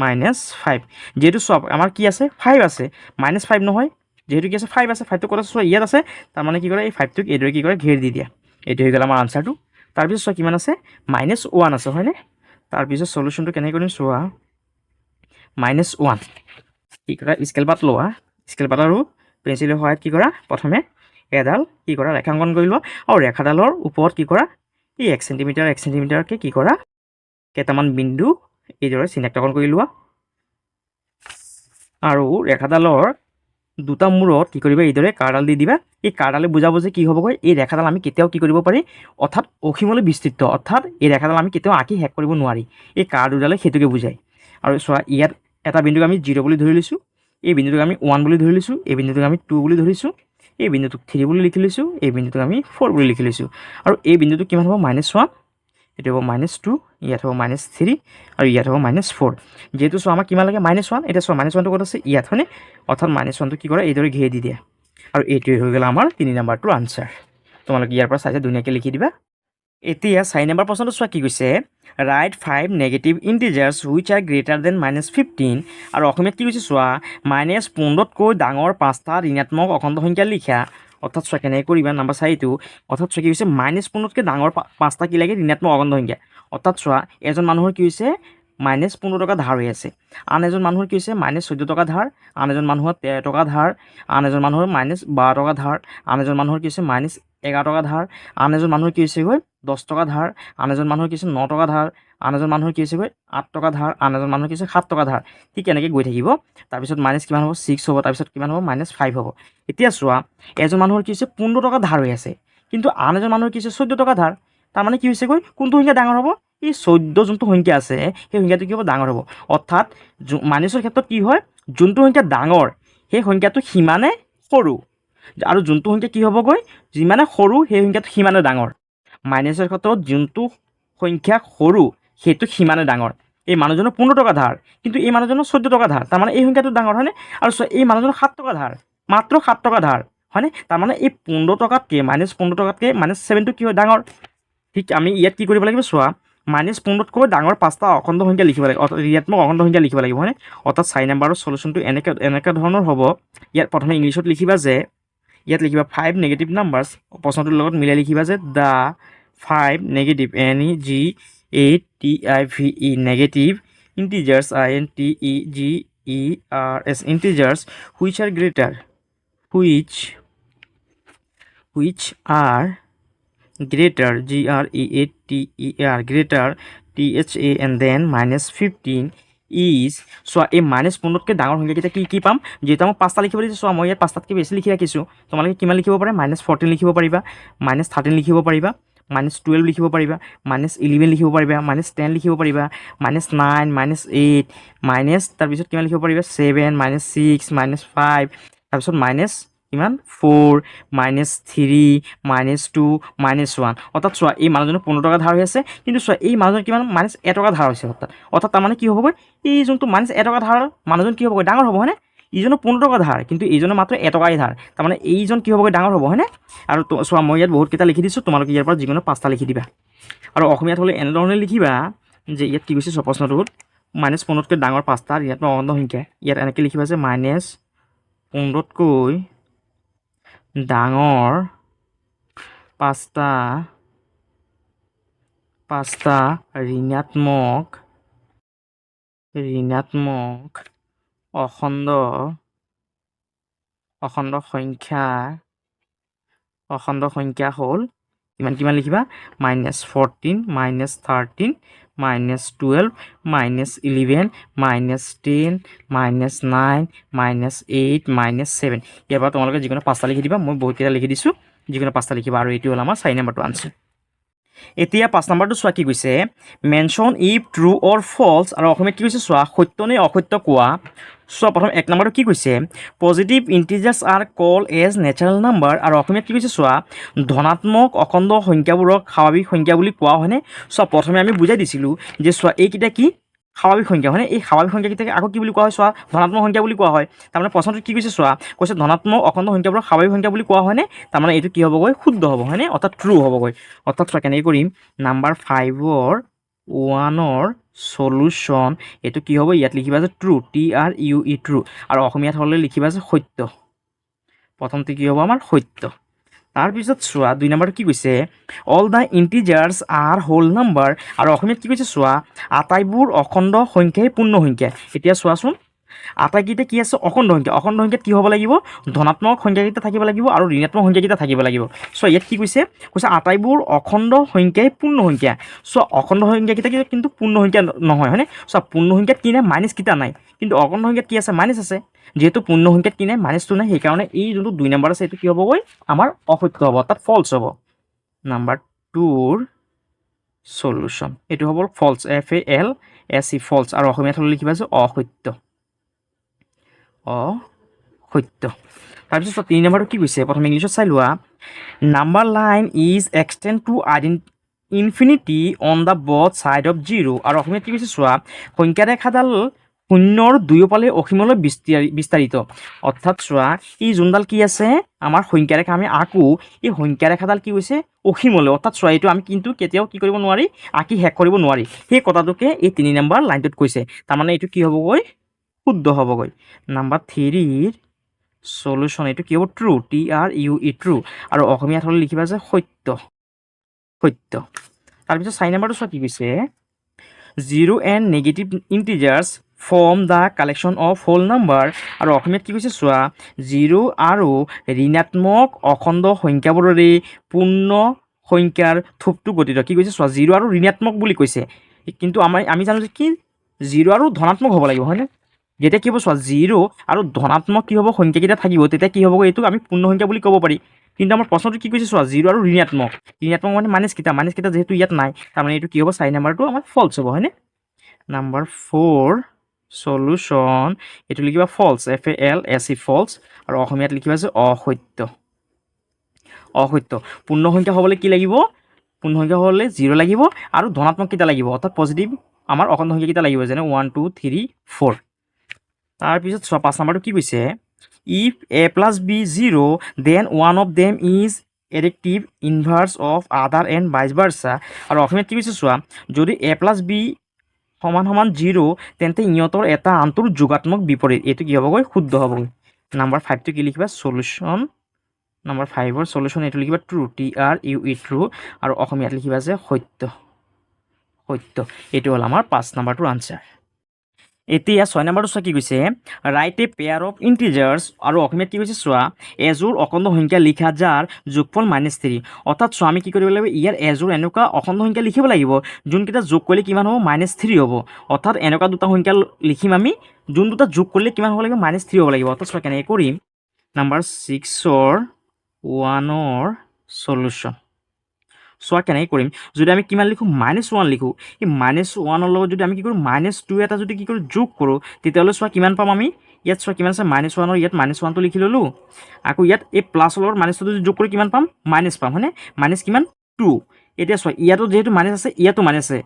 [SPEAKER 1] -5। যিহেতু চব আমাৰ কি আছে, 5 আছে, -5 নহয়। যিহেতু কি আছে 5 আছে, 5টো ক'ত আছে চোৱা ইয়াত আছে। তাৰমানে কি কৰে, এই 5টোক এইদৰে কি কৰে, ঘেৰ দি দিয়া। এইটো হৈ গ'ল আমাৰ আনচাৰটো। তাৰপিছত চোৱা কিমান আছে, -1 আছে হয়নে। তাৰপিছত সলিউশ্যনটো কেনেকৈ কৰিম চোৱা, -1 কি কৰা, স্কেল পাত লোৱা। স্কেল পাত আৰু পেঞ্চিলৰ সহায়ত কি কৰা, প্ৰথমে এডাল কি কৰা, ৰেখাংকন কৰি লোৱা। আৰু ৰেখাডালৰ ওপৰত কি কৰা, এই 1 চেণ্টিমিটাৰকৈ কি কৰা, কেইটামান বিন্দু এইদৰে চিনাক্তকৰণ কৰি লোৱা। আৰু ৰেখাডালৰ দুটা মূৰত কি কৰিবা, এইদৰে কাঁড়ডাল দি দিবা। এই কাঁড়ডালে বুজাব যে কি হ'বগৈ, এই ৰেখাডাল আমি কেতিয়াও কি কৰিব পাৰি, অৰ্থাৎ অসীমলৈ বিস্তৃত, অৰ্থাৎ এই ৰেখাডাল আমি কেতিয়াও আঁকি শেষ কৰিব নোৱাৰি। এই কাঁড় দুডালে সেইটোকে বুজায়। আৰু চোৱা ইয়াত এটা বিন্দুক আমি 0 বুলি ধৰি লৈছোঁ, এই বিন্দুটোক আমি 1 বুলি ধৰি লৈছোঁ, এই বিন্দুটোক আমি 2 বুলি ধৰিছোঁ, এই বিন্দুটোক 3 বুলি লিখি লৈছোঁ, এই বিন্দুটোক আমি 4 বুলি লিখি লৈছোঁ। আৰু এই বিন্দুটো কিমান হ'ব, -1, এইটো হ'ব -2, ইয়াত হ'ব -3 আৰু ইয়াত হ'ব -4। যিহেতু চোৱা আমাক কিমান লাগে, -1। এতিয়া চোৱা -1টো ক'ত আছে, ইয়াত হয়নে। অৰ্থাৎ -1টো কি কৰে, এইদৰে ঘেৰ দি দিয়া। আৰু এইটোৱে হৈ গ'ল আমাৰ 3 নম্বৰটোৰ আনচাৰ। তোমালোকে ইয়াৰ পৰা চাই ধুনীয়াকৈ লিখি দিবা। এতিয়া 4 নম্বৰ প্ৰশ্নটো চোৱা কি কৈছে, right 5 negative integers which are greater than -15। আৰু অসমীয়াত কি কৈছে চোৱা, -15তকৈ ডাঙৰ 5টা ঋণাত্মক অখণ্ড সংখ্যা লিখা। অৰ্থাৎ চোৱা কেনেকৈ কৰিবা, নম্বৰ 4টো। অৰ্থাৎ চোৱা কি হৈছে, -15তকৈ ডাঙৰ 5টা কি লাগে, ঋণাত্মক অখণ্ড সংখ্যা। অৰ্থাৎ চোৱা এজন মানুহৰ কি হৈছে, -15 টকা ধাৰ হৈ আছে। আন এজন মানুহৰ কি হৈছে, -14 টকা ধাৰ। আন এজন মানুহৰ 13 টকা ধাৰ। আন এজন মানুহৰ -12 টকা ধাৰ। আন এজন মানুহৰ কি হৈছে, -11 টকা ধাৰ। আন এজন মানুহৰ কি হৈছেগৈ, 10 টকা ধাৰ। আন এজন মানুহৰ কি হৈছে, 9 টকা ধাৰ। আন এজন মানুহৰ কি হৈছেগৈ, 8 টকা ধাৰ। আন এজন মানুহৰ কি হৈছে, 7 টকা ধাৰ। ঠিক এনেকৈ গৈ থাকিব। তাৰপিছত মাইনাছ কিমান হ'ব, 6 হ'ব। তাৰপিছত কিমান হ'ব, -5 হ'ব। এতিয়া চোৱা এজন মানুহৰ কি হৈছে, 15 টকা ধাৰ হৈ আছে, কিন্তু আন এজন মানুহৰ কি হৈছে, 14 টকা ধাৰ। তাৰমানে কি হৈছেগৈ, কোনটো সংখ্যা ডাঙৰ হ'ব, এই 14 যোনটো সংখ্যা আছে সেই সংখ্যাটো কি হ'ব, ডাঙৰ হ'ব। অৰ্থাৎ মাইনাছৰ ক্ষেত্ৰত কি হয়, যোনটো সংখ্যা ডাঙৰ সেই সংখ্যাটো সিমানে সৰু, আৰু যোনটো সংখ্যা কি হ'বগৈ, যিমানে সৰু সেই সংখ্যাটো সিমানে ডাঙৰ। মাইনাছৰ ক্ষেত্ৰত যোনটো সংখ্যা সৰু সেইটো সিমানে ডাঙৰ। এই মানুহজনৰ 15 টকা ধাৰ, কিন্তু এই মানুহজনৰ 14 টকা ধাৰ, তাৰমানে এই সংখ্যাটো ডাঙৰ হয়নে। আৰু এই মানুহজনৰ 7 টকা ধাৰ, মাত্ৰ 7 টকা ধাৰ হয়নে। তাৰমানে এই 15 টকাতকৈ -15 টকাতকৈ -7টো কি হয়, ডাঙৰ। ঠিক আমি ইয়াত কি কৰিব লাগিব চোৱা, -15তকৈ ডাঙৰ 5টা অখণ্ড সংখ্যা লিখিব লাগিব, ঋণাত্মক অখণ্ড সংখ্যা লিখিব লাগিব হয়নে। অৰ্থাৎ 4 নম্বৰৰ সলিউশ্যনটো এনেকুৱা ধৰণৰ হ'ব। ইয়াত প্ৰথমে ইংলিছত লিখিবা যে, ইয়াত লিখিবা 5 নেগেটিভ নাম্বাৰছ, প্ৰশ্নটোৰ লগত মিলাই লিখিবা যে the 5 negative NEGATIVE negative integers INTEGERS integers which are greater greater THA and then -15 is চোৱা এই -15তকৈ ডাঙৰ সংখ্যাকেইটা কি পাম। যিহেতু আমাক 5টা লিখিব দিছে, চোৱা মই ইয়াত 5টাতকৈ বেছি লিখি ৰাখিছোঁ। তোমালোকে কিমান লিখিব পাৰে, -14 লিখিব পাৰিবা, -13 লিখিব পাৰিবা, -12 লিখিব পাৰিবা, -11 লিখিব পাৰিবা, -10 লিখিব পাৰিবা, -9, -8 তাৰপিছত কিমান লিখিব পাৰিবা, 7, -6, -5 তাৰপিছত কিমান 4 -3 -2 -1 অৰ্থাৎ চোৱা এই মানুহজনৰ 15 টকা ধাৰ হৈ আছে কিন্তু চোৱা এই মানুহজন কিমান -1 টকা ধাৰ হৈছে অৰ্থাৎ তাৰমানে কি হ'বগৈ এই যোনটো -1 টকা ধাৰ মানুহজন কি হ'বগৈ ডাঙৰ হ'ব হয়নে ইজনৰ 15 টকা ধাৰ কিন্তু এইজনৰ মাত্ৰ 1 টকাই ধাৰ তাৰমানে এইজন কি হ'বগৈ ডাঙৰ হ'ব হয়নে আৰু চোৱা মই ইয়াত বহুতকেইটা লিখি দিছোঁ তোমালোকে ইয়াৰ পৰা যিকোনো 5টা লিখি দিবা আৰু অসমীয়াত হ'লে এনেধৰণে লিখিবা যে ইয়াত কি কৈছে চোৱা প্ৰশ্নটোত -15তকৈ ডাঙৰ 5টা ঋণাত্মক অখণ্ড সংখ্যা ইয়াত এনেকৈ লিখিবা যে -15তকৈ ডাঙৰ 5টা ঋণাত্মক অখণ্ড সংখ্যা হ'ল কিমান লিখিবা -14 -13 -12 -11 -10 -9 -8 -7 ইয়াৰ পৰা তোমালোকে যিকোনো 5টা লিখি দিবা মই বহুতকেইটা লিখি দিছোঁ যিকোনো 5টা লিখিবা আৰু এইটো হ'ল আমাৰ 4 নম্বৰটো আনচাৰ এতিয়া 5 নম্বৰটো চোৱা কি কৈছে mention if true or false আৰু অসমীয়াত কি কৈছে চোৱা সত্য নে অসত্য কোৱা চোৱা প্ৰথম 1 নম্বৰটো কি কৈছে পজিটিভ ইণ্টিজাৰ্ছ আৰ কল এজ নেচাৰেল নাম্বাৰ আৰু অসমীয়াত কি কৈছে চোৱা ধনাত্মক অখণ্ড সংখ্যাবোৰক স্বাভাৱিক সংখ্যা বুলি কোৱা হয়নে চোৱা প্ৰথমে আমি বুজাই দিছিলোঁ যে চোৱা এইকেইটা কি স্বাভাৱিক সংখ্যা হয়নে এই স্বাভাৱিক সংখ্যাকেইটাকে আকৌ কি বুলি কোৱা হয় চোৱা ধনাত্মক সংখ্যা বুলি কোৱা হয় তাৰমানে প্ৰশ্নটো কি কৈছে চোৱা কৈছে ধনাত্মক অখণ্ড সংখ্যাবোৰক স্বাভাৱিক সংখ্যা বুলি কোৱা হয়নে তাৰমানে এইটো কি হ'বগৈ শুদ্ধ হ'ব হয়নে অৰ্থাৎ ট্ৰু হ'বগৈ অৰ্থাৎ চোৱা কেনেকৈ কৰিম নাম্বাৰ 5ৰ 1ৰ সলিউশ্যন এইটো কি হ'ব ইয়াত লিখিবা যে ট্ৰু TRUE ট্ৰু আৰু অসমীয়াত হ'লে লিখিবা যে সত্য প্ৰথমতে কি হ'ব আমাৰ সত্য তাৰপিছত চোৱা 2 নম্বৰটো কি কৈছে all the integers are whole number আৰু অসমীয়াত কি কৈছে চোৱা আটাইবোৰ অখণ্ড সংখ্যাই পূৰ্ণ সংখ্যা এতিয়া চোৱাচোন আটাইকেইটা কি আছে অখণ্ড সংখ্যাত কি হ'ব লাগিব ধনাত্মক সংখ্যাকেইটা থাকিব লাগিব আৰু ঋণাত্মক সংখ্যাকেইটা থাকিব লাগিব চ' ইয়াত কি কৈছে আটাইবোৰ অখণ্ড সংখ্যাই পূৰ্ণ সংখ্যা চ' অখণ্ড সংখ্যাকেইটা কিন্তু পূৰ্ণ সংখ্যা নহয় হয়নে চ' পূৰ্ণ সংখ্যাত কি নাই মাইনাছ কেইটা নাই কিন্তু অখণ্ড সংখ্যাত কি আছে মাইনাছ আছে যিহেতু পূৰ্ণ সংখ্যাত কি নাই -2 নাই সেইকাৰণে এই যোনটো 2 নম্বৰ আছে এইটো কি হ'বগৈ আমাৰ অসত্য হ'ব অৰ্থাৎ ফল্ছ হ'ব নাম্বাৰ 2ৰ সলিউশ্যন এইটো হ'ব ফল্ছ FALSE ফল্ছ আৰু অসমীয়াত হ'লে লিখিবা যে অসত্য তাৰপিছত 3 নম্বৰটো কি কৈছে প্ৰথম ইংলিছত চাই লোৱা number line is extend to infinity on the both side of 0 আৰু অসমীয়াত কি কৈছে চোৱা সংখ্যা ৰেখাডাল 0ৰ দুয়োফালে অসীমলৈ বিস্তাৰিত অৰ্থাৎ চোৱা এই যোনডাল কি আছে আমাৰ সংখ্যা ৰেখা আমি আঁকো এই সংখ্যা ৰেখাডাল কি হৈছে অসীমলৈ অৰ্থাৎ চোৱা এইটো আমি কিন্তু কেতিয়াও কি কৰিব নোৱাৰি আঁকি শেষ কৰিব নোৱাৰি সেই কথাটোকে এই 3 নম্বৰ লাইনটোত কৈছে তাৰমানে এইটো কি হ'বগৈ শুদ্ধ হ'বগৈ নাম্বাৰ 3ৰ সলিউশ্যন এইটো কি হ'ব ট্ৰু TRUE ট্ৰু আৰু অসমীয়াত হ'লে লিখিবা যে সত্য তাৰপিছত 4 নম্বৰটো চোৱা কি কৈছে 0 and negative integers form the collection of whole number আৰু অসমীয়াত কি কৈছে চোৱা 0 আৰু ঋণাত্মক অখণ্ড সংখ্যাবোৰৰে পূৰ্ণ সংখ্যাৰ থোপটো গঠিত কি কৈছে চোৱা 0 আৰু ঋণাত্মক বুলি কৈছে কিন্তু আমি জানো যে কি 0 আৰু ধনাত্মক হ'ব লাগিব হয়নে যেতিয়া কি হ'ব চোৱা 0 আৰু ধনাত্মক কি হ'ব সংখ্যাকেইটা থাকিব তেতিয়া কি হ'ব এইটো আমি পূৰ্ণ সংখ্যা বুলি ক'ব পাৰি কিন্তু আমাৰ প্ৰশ্নটো কি কৈছে চোৱা 0 আৰু ঋণাত্মক মানে মাইনাছ কেইটা যিহেতু ইয়াত নাই তাৰমানে এইটো কি হ'ব 4 নম্বৰটো আমাৰ ফল্ছ হ'ব হয়নে নাম্বাৰ 4 সলিউশ্যন এইটো লিখিবা ফল্ছ FALSE ফল্ছ আৰু অসমীয়াত লিখিবা যে অসত্য পূৰ্ণ সংখ্যা হ'বলৈ কি লাগিব পূৰ্ণ সংখ্যা হ'লে 0 লাগিব আৰু ধনাত্মক কেইটা লাগিব অৰ্থাৎ পজিটিভ আমাৰ অখণ্ড সংখ্যাকেইটা লাগিব যেনে 1 2 3 4 তাৰপিছত চোৱা 5 নম্বৰটো কি কৈছে if A + B 0 then one of them is additive inverse of other and vice versa আৰু অসমীয়াত কি কৈছে চোৱা যদি A + B = 0 তেন্তে ইহঁতৰ এটা আনটোৰ যোগাত্মক বিপৰীত এইটো কি হ'বগৈ শুদ্ধ হ'বগৈ নাম্বাৰ 5টো কি লিখিবা সলিউশ্যন নাম্বাৰ 5ৰ সলিউশ্যন এইটো লিখিবা ট্ৰু TRUE ট্ৰু আৰু অসমীয়াত লিখিবা যে সত্য এইটো হ'ল আমাৰ 5 নম্বৰটোৰ আনচাৰ এতিয়া 6 নম্বৰটো চোৱা কি কৈছে write a pair of integers আৰু অসমীয়াত কি কৈছে চোৱা এযোৰ অখণ্ড সংখ্যা লিখা যাৰ যোগফল -3 অৰ্থাৎ চোৱা আমি কি কৰিব লাগিব ইয়াৰ এযোৰ এনেকুৱা অখণ্ড সংখ্যা লিখিব লাগিব যোনকেইটা যোগ কৰিলে কিমান হ'ব -3 হ'ব অৰ্থাৎ এনেকুৱা দুটা সংখ্যা লিখিম আমি যোন দুটা যোগ কৰিলে কিমান হ'ব লাগিব -3 হ'ব লাগিব অৰ্থাৎ চোৱা কেনেকৈ কৰিম নাম্বাৰ 6ৰ 1ৰ সলিউশ্যন চোৱা কেনেকৈ কৰিম যদি আমি কিমান লিখোঁ -1 লিখোঁ এই -1ৰ লগত যদি আমি কি কৰোঁ -2 এটা যদি কি কৰোঁ যোগ কৰোঁ তেতিয়াহ'লে চোৱা কিমান পাম আমি ইয়াত চোৱা কিমান আছে -1 আৰু ইয়াত -1টো লিখি ল'লোঁ আকৌ ইয়াত এই প্লাছৰ লগত মাইনাছটো যদি যোগ কৰি কিমান পাম মাইনাছ পাম হয়নে মাইনাছ কিমান 2 এতিয়া চোৱা ইয়াতো যেহেতু মাইনাছ আছে ইয়াতো মাইনাছ আছে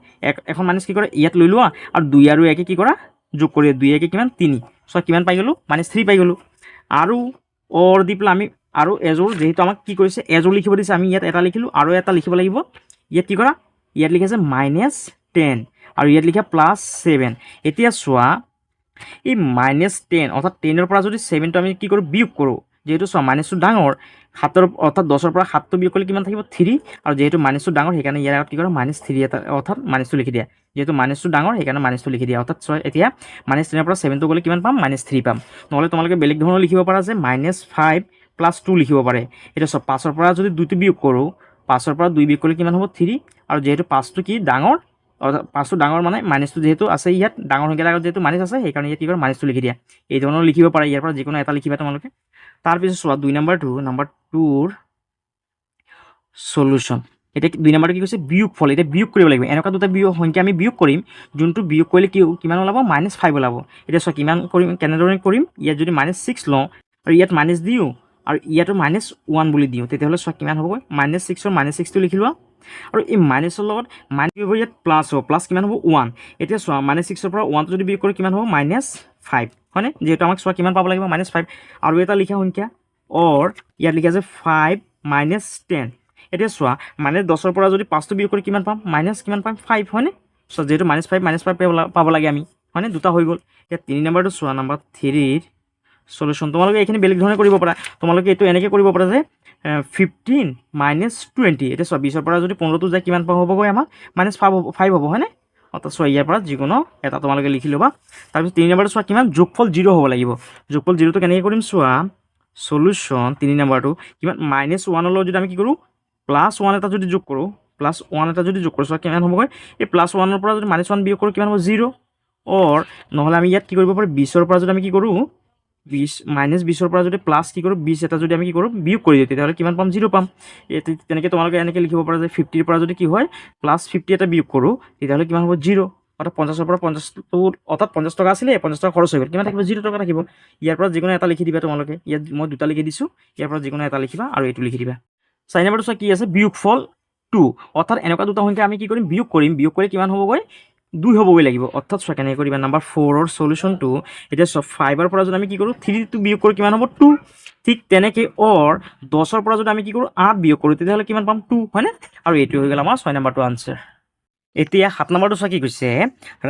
[SPEAKER 1] এখন মাইনাছ কি কৰে ইয়াত লৈ লোৱা আৰু 2 আৰু 1 কি কৰা যোগ কৰি 2 1 কিমান 3 চোৱা কিমান পাই গ'লোঁ -3 পাই গ'লোঁ আৰু অৰ দি পেলাই আমি আৰু এজোৰ যেহেতু আমাক কি কৰিছে এজোৰ লিখিব দিছে আমি ইয়াত এটা লিখিলোঁ আৰু এটা লিখিব লাগিব ইয়াত কি কৰা ইয়াত লিখা আছে -10 আৰু ইয়াত লিখা +7 এতিয়া চোৱা এই -10 অৰ্থাৎ 10ৰ পৰা যদি 7টো আমি কি কৰোঁ বিয়োগ কৰোঁ যেহেতু চোৱা মাইনাছটো ডাঙৰ 7ৰ অৰ্থাৎ 10ৰ পৰা 7টো বিয়োগ কৰিলে কিমান থাকিব 3 আৰু যেহেতু মাইনাছটো ডাঙৰ সেইকাৰণে ইয়াৰ আগত কি কৰা -3 এটা অৰ্থাৎ মাইনাছটো লিখি দিয়া যেহেতু মাইনাছটো ডাঙৰ সেইকাৰণে মাইনাছটো লিখি দিয়া অৰ্থাৎ চোৱা এতিয়া -10ৰ পৰা 7টো গ'লে কিমান পাম -3 পাম নহ'লে তোমালোকে বেলেগ ধৰণৰ লিখিব পাৰা যে -5 + 2 লিখিব পাৰে এতিয়া চোৱা 5ৰ পৰা যদি 2টো বিয়োগ কৰোঁ 5ৰ পৰা 2 বিয়োগ কৰিলে কিমান হ'ব 3 আৰু যেহেতু 5টো কি ডাঙৰ অৰ্থাৎ 5টো ডাঙৰ মানে মাইনাছটো যেহেতু আছে ইয়াত ডাঙৰ সংখ্যাৰ আগত যেহেতু মাইনাছ আছে সেইকাৰণে ইয়াত কি কৰা মাইনাছটো লিখি দিয়া এই ধৰণৰ লিখিব পাৰে ইয়াৰ পৰা যিকোনো এটা লিখিবা তোমালোকে তাৰপিছত চোৱা 2 নম্বৰটোৰ সলিউশ্যন এতিয়া 2 নম্বৰটো কি কৈছে বিয়োগফল এতিয়া বিয়োগ কৰিব লাগিব এনেকুৱা দুটা সংখ্যা আমি বিয়োগ কৰিম যোনটো বিয়োগ কৰিলে কিমান ওলাব -5 ওলাব এতিয়া চোৱা কিমান কৰিম কেনেদৰে কৰিম ইয়াত যদি -6 লওঁ আৰু ইয়াত মাইনাছ দিওঁ আৰু ইয়াতো -1 বুলি দিওঁ তেতিয়াহ'লে চোৱা কিমান হ'বগৈ -6ৰ -6টো লিখি লোৱা আৰু এই মাইনাছৰ লগত মাইনাছ ইয়াত প্লাছ হ'ব প্লাছ কিমান হ'ব 1 এতিয়া চোৱা -6ৰ পৰা 1টো যদি বিয়োগ কৰি কিমান হ'ব -5 হয়নে যিহেতু আমাক চোৱা কিমান পাব লাগিব -5 আৰু এটা লিখা সংখ্যা অৰ ইয়াত লিখা আছে 5 - 10 এতিয়া চোৱা -10ৰ পৰা যদি 5টো বিয়োগ কৰি কিমান পাম কিমান পাম 5 হয়নে চোৱা যিহেতু -5 পাব লাগে আমি হয়নে দুটা হৈ গ'ল এতিয়া 3 নম্বৰটো চোৱা নম্বৰ 3ৰ সলিউশ্যন তোমালোকে এইখিনি বেলেগ ধৰণে কৰিব পাৰা তোমালোকে এইটো এনেকৈ কৰিব পাৰা যে 15 - 20 এতিয়া চোৱা 20ৰ পৰা যদি 15টো যায় কিমান হ'বগৈ আমাৰ -5 হ'ব হয়নে অৰ্থাৎ চোৱা ইয়াৰ পৰা যিকোনো এটা তোমালোকে লিখি ল'বা তাৰপিছত 3 নম্বৰটো চোৱা কিমান যোগফল 0 হ'ব লাগিব যোগফল 0টো কেনেকৈ কৰিম চোৱা সলিউশ্যন 3 নম্বৰটো কিমান -1ৰ লগত যদি আমি কি কৰোঁ +1 এটা যদি যোগ কৰোঁ চোৱা কিমান হ'বগৈ এই +1ৰ পৰা যদি -1 বিয়োগ কৰোঁ কিমান হ'ব 0 অৰ নহ'লে আমি ইয়াত কি কৰিব পাৰোঁ 20ৰ পৰা যদি আমি কি কৰোঁ -20ৰ পৰা যদি প্লাছ কি কৰোঁ 20 এটা যদি আমি কি কৰোঁ বিয়োগ কৰি দিওঁ তেতিয়াহ'লে কিমান পাম 0 পাম তেনেকৈ তোমালোকে এনেকৈ লিখিব পাৰা যে 50ৰ পৰা যদি কি হয় +50 এটা বিয়োগ কৰোঁ তেতিয়াহ'লে কিমান হ'ব 0 অৰ্থাৎ 50ৰ পৰা 50টো অৰ্থাৎ 50 টকা আছিলে 50 টকা খৰচ হৈ গ'ল কিমান থাকিব 0 টকা থাকিব ইয়াৰ পৰা যিকোনো এটা লিখি দিবা তোমালোকে ইয়াত মই দুটা লিখি দিছোঁ ইয়াৰ পৰা যিকোনো এটা লিখিবা আৰু এইটো লিখি দিবা 4 নম্বৰটো চোৱা কি আছে বিয়োগফল 2 অৰ্থাৎ এনেকুৱা দুটা সংখ্যা আমি কি কৰিম বিয়োগ কৰি কিমান হ'বগৈ 2 হ'বগৈ লাগিব অৰ্থাৎ চোৱা কেনেকৈ কৰিবা নম্বৰ 4ৰ সলিউশ্যনটো এতিয়া চোৱা 5ৰ পৰা যদি আমি কি কৰোঁ 3টো বিয়োগ কৰি কিমান হ'ব 2 ঠিক তেনেকৈ অৰ 10ৰ পৰা যদি আমি কি কৰোঁ 8 বিয়োগ কৰোঁ তেতিয়াহ'লে কিমান পাম 2 হয়নে আৰু এইটো হৈ গ'ল আমাৰ 6 নম্বৰটো আনচাৰ এতিয়া 7 নম্বৰটো চোৱা কি কৈছে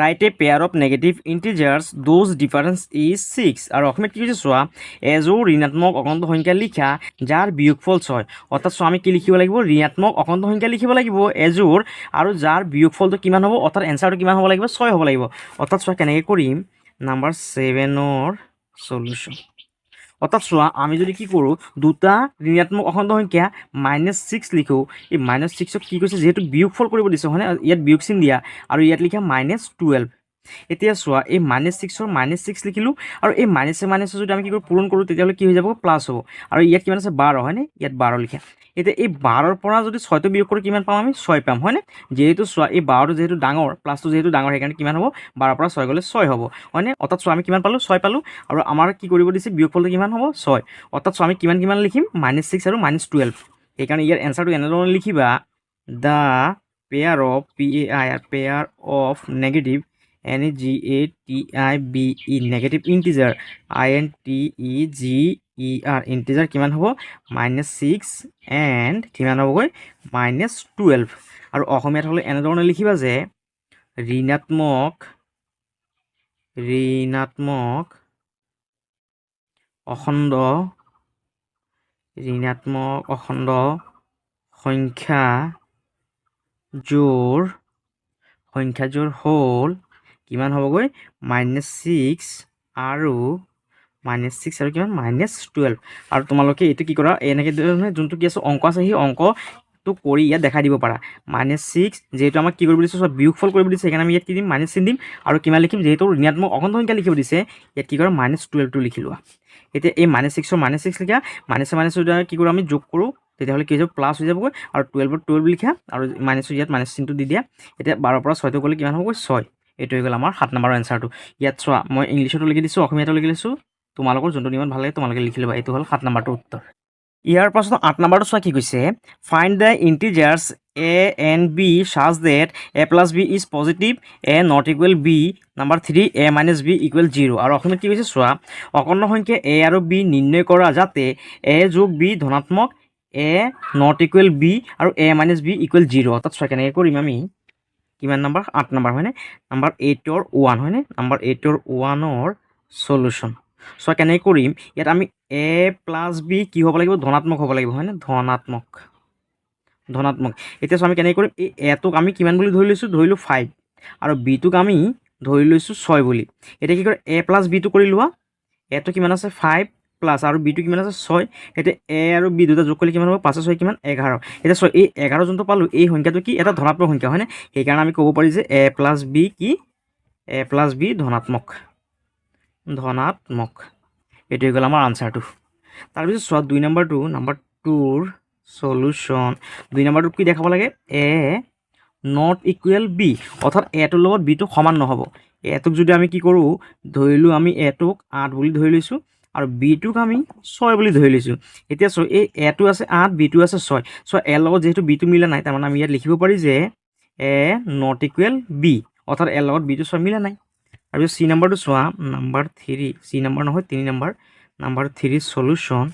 [SPEAKER 1] write a pair of negative integers those difference is 6 আৰু অসমীয়াত কি কৈছে চোৱা এযোৰ ঋণাত্মক অখণ্ড সংখ্যা লিখা যাৰ বিয়োগফল 6 অৰ্থাৎ চোৱা আমি কি লিখিব লাগিব ঋণাত্মক অখণ্ড সংখ্যা লিখিব লাগিব এযোৰ আৰু যাৰ বিয়োগফলটো কিমান হ'ব অৰ্থাৎ এনচাৰটো কিমান হ'ব লাগিব 6 হ'ব লাগিব অৰ্থাৎ চোৱা কেনেকৈ কৰিম নম্বৰ 7ৰ সলিউশ্যন অৰ্থাৎ চোৱা আমি যদি কি কৰোঁ দুটা ঋণাত্মক অখণ্ড সংখ্যা -6 লিখোঁ এই -6ক কি কৈছে যিহেতু বিয়োগফল কৰিব দিছে হয়নে ইয়াত বিয়োগ চিন দিয়া আৰু ইয়াত লিখা -12 এতিয়া চোৱা এই -6ৰ -6 লিখিলোঁ আৰু এই মাইনাছে যদি আমি কি কৰোঁ পূৰণ কৰোঁ তেতিয়াহ'লে কি হৈ যাব প্লাছ হ'ব আৰু ইয়াত কিমান আছে 12 হয়নে ইয়াত 12 লিখা এতিয়া এই 12ৰ পৰা যদি 6টো বিয়োগ কৰি কিমান পাম আমি 6 পাম হয়নে যিহেতু চোৱা এই 12টো যিহেতু ডাঙৰ প্লাছটো যিহেতু ডাঙৰ সেইকাৰণে কিমান হ'ব 12ৰ পৰা 6 গ'লে 6 হ'ব হয়নে অৰ্থাৎ চোৱা আমি কিমান পালোঁ 6 পালোঁ আৰু আমাৰ কি কৰিব দিছে বিয়োগফলটো কিমান হ'ব 6 অৰ্থাৎ চোৱা আমি কিমান লিখিম -6 আৰু -12 সেইকাৰণে ইয়াৰ এনচাৰটো এনেধৰণে লিখিবা the pair of negative NEGATIVE negative integer INTEGER integer কিমান হ'ব -6 এণ্ড কিমান হ'বগৈ -12 আৰু অসমীয়াত হ'লে এনেধৰণে লিখিবা যে ঋণাত্মক অখণ্ড সংখ্যাযোৰ হ'ল কিমান হ'বগৈ -6 আৰু কিমান -12 আৰু তোমালোকে এইটো কি কৰা এনেকৈ যোনটো কি আছে অংক আছে সেই অংকটো কৰি ইয়াত দেখাই দিব পাৰা -6 যিহেতু আমাক কি কৰিব দিছে চোৱা বিয়োগফল কৰিব দিছে সেইকাৰণে আমি ইয়াত কি দিম মাইনাছ চিন দিম আৰু কিমান লিখিম যিহেতু ঋণাত্মক অখণ্ড সংখ্যা লিখিব দিছে ইয়াত কি কৰা -12টো লিখি লোৱা এতিয়া এই -6ৰ -6 লিখা মাইনাছে যদি কি কৰোঁ আমি যোগ কৰোঁ তেতিয়াহ'লে কি হৈ যাব প্লাছ হৈ যাবগৈ আৰু 12ৰ 12 লিখা আৰু মাইনাছৰ ইয়াত মাইনাছ চিনটো দি দিয়া এতিয়া 12ৰ পৰা 6টো গ'লে কিমান হ'বগৈ 6 এইটো হৈ গ'ল আমাৰ 7 নম্বৰৰ এনচাৰটো ইয়াত চোৱা মই ইংলিছতো লিখি দিছোঁ অসমীয়াতো লিখি দিছোঁ তোমালোকৰ যোনটো নিয়মত ভাল লাগে তোমালোকে লিখি ল'বা। এইটো হ'ল 7 নম্বৰটো উত্তৰ। ইয়াৰ পাছত 8 নম্বৰটো চোৱা কি কৈছে, find the integers a and b such that a plus b is positive a not equal b. Number 3 a minus b equal 0। আৰু অসমীয়াত কি কৈছে চোৱা, অকৰ্ণ সংখ্যা এ আৰু বি নিৰ্ণয় কৰা যাতে এ যোগ বি ধনাত্মক, এ নট ইকুৱেল বি আৰু এ মাইনাছ বি ইকুৱেল 0। অৰ্থাৎ চোৱা কেনেকৈ কৰিম আমি, কিমান নম্বৰ 8 নম্বৰ হয়নে, নাম্বাৰ 8ৰ 1 হয়নে, নাম্বাৰ 8ৰ 1ৰ সলিউশ্যন। চোৱা কেনেকৈ কৰিম, ইয়াত আমি এ প্লাছ বি কি হ'ব লাগিব, ধনাত্মক হ'ব লাগিব হয়নে, ধনাত্মক। এতিয়া চোৱা আমি কেনেকৈ কৰিম, এই এটোক আমি কিমান বুলি ধৰি লৈছোঁ, ধৰিলোঁ 5 আৰু বিটোক আমি ধৰি লৈছোঁ 6 বুলি। এতিয়া কি কৰে, এ প্লাছ বিটো কৰি লোৱা, এটো কিমান আছে 5 প্লাছ আৰু বিটো কিমান আছে 6। এতিয়া এ আৰু বি দুটা যোগ কৰিলে কিমান হ'ব, 5 6 কিমান 11। এতিয়া চোৱা এই 11 যোনটো পালোঁ এই সংখ্যাটো কি, এটা ধনাত্মক সংখ্যা হয়নে, সেইকাৰণে আমি ক'ব পাৰি যে এ প্লাছ বি কি, এ প্লাছ বি ধনাত্মক। এইটো হৈ গ'ল আমাৰ আনচাৰটো। তাৰপিছত চোৱা 2 নম্বৰটো, নাম্বাৰ 2ৰ সলিউশ্যন। 2 নম্বৰটোত কি দেখাব লাগে, এ নট ইকুৱেল বি, অৰ্থাৎ এটোৰ লগত বিটো সমান নহ'ব। এটোক যদি আমি কি কৰোঁ, ধৰিলোঁ আমি এটোক 8 বুলি ধৰি লৈছোঁ আৰু বিটোক আমি 6 বুলি ধৰি লৈছোঁ। এতিয়া চোৱা এই এটো আছে 8, বিটো আছে 6। চোৱা এৰ লগত যিহেতু বিটো মিলা নাই, তাৰমানে আমি ইয়াত লিখিব পাৰি যে এ নট ইকুৱেল বি, অৰ্থাৎ এৰ লগত বিটো 6 মিলা নাই। তাৰপিছত চি নম্বৰটো চোৱা, নাম্বাৰ 3, চি নম্বৰ নহয় 3 নম্বৰ, নাম্বাৰ 3 সলিউশ্যন।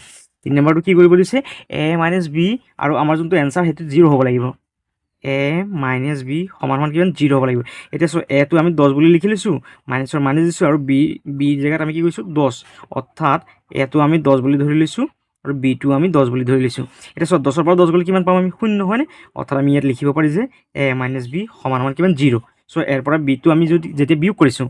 [SPEAKER 1] 3 নম্বৰটো কি কৰিব দিছে, এ মাইনাছ বি আৰু আমাৰ যোনটো এনচাৰ সেইটো 0 হ'ব লাগিব। এ মাইনাছ বি সমান কিমান 0 হ'ব লাগিব। এতিয়া চোৱা এটো আমি 10 বুলি লিখি লৈছোঁ, মাইনাছৰ মাইনাছ দিছোঁ আৰু বি জেগাত আমি কি কৰিছোঁ 10, অৰ্থাৎ এটো আমি 10 বুলি ধৰি লৈছোঁ আৰু বিটো আমি 10 বুলি ধৰি লৈছোঁ। এতিয়া চোৱা 10ৰ পৰা 10 গ'লে কিমান পাম আমি, 0 হয়নে, অৰ্থাৎ আমি ইয়াত লিখিব পাৰি যে এ মাইনাছ বি সমান কিমান 0। চ' এৰ পৰা বিটো আমি যদি যেতিয়া বিয়োগ কৰিছোঁ,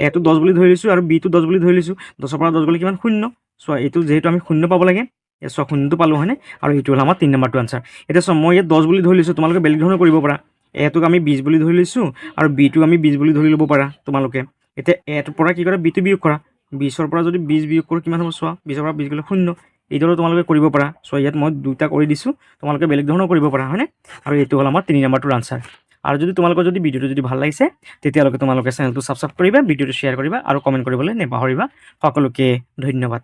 [SPEAKER 1] এটো 10 বুলি ধৰি লৈছোঁ আৰু বিটো 10 বুলি ধৰি লৈছোঁ, 10ৰ পৰা 10 গ'লে কিমান 0। চোৱা এইটো যিহেতু আমি 0 পাব লাগে, চোৱা 0টো পালোঁ হয়নে, আৰু এইটো হ'ল আমাৰ 3 নম্বৰটো আনচাৰ। এতিয়া চোৱা মই ইয়াত 10 বুলি ধৰি লৈছোঁ, তোমালোকে বেলেগ ধৰণে কৰিব পাৰা। এটোক আমি 20 বুলি ধৰি লৈছোঁ আৰু বিটোক আমি 20 বুলি ধৰি ল'ব পাৰা তোমালোকে। এতিয়া এটোৰ পৰা কি কৰা, বিটো বিয়োগ কৰা, 20ৰ পৰা যদি 20 বিয়োগ কৰোঁ কিমান হ'ব চোৱা, 20ৰ পৰা 20 গ'লে 0। এইদৰে তোমালোকে কৰিব পাৰা। চোৱা ইয়াত মই 2টা কৰি দিছোঁ, তোমালোকে বেলেগ ধৰণেও কৰিব পাৰা হয়নে, আৰু এইটো হ'ল আমাৰ 3 নম্বৰটোৰ আনচাৰ। আৰু যদি তোমালোকৰ যদি ভিডিঅ'টো যদি ভাল লাগিছে তেতিয়ালৈকে তোমালোকে চেনেলটো ছাবস্ক্ৰাইব কৰিবা, ভিডিঅ'টো শ্বেয়াৰ কৰিবা আৰু কমেণ্ট কৰিবলৈ নাপাহৰিবা। সকলোকে ধন্যবাদ।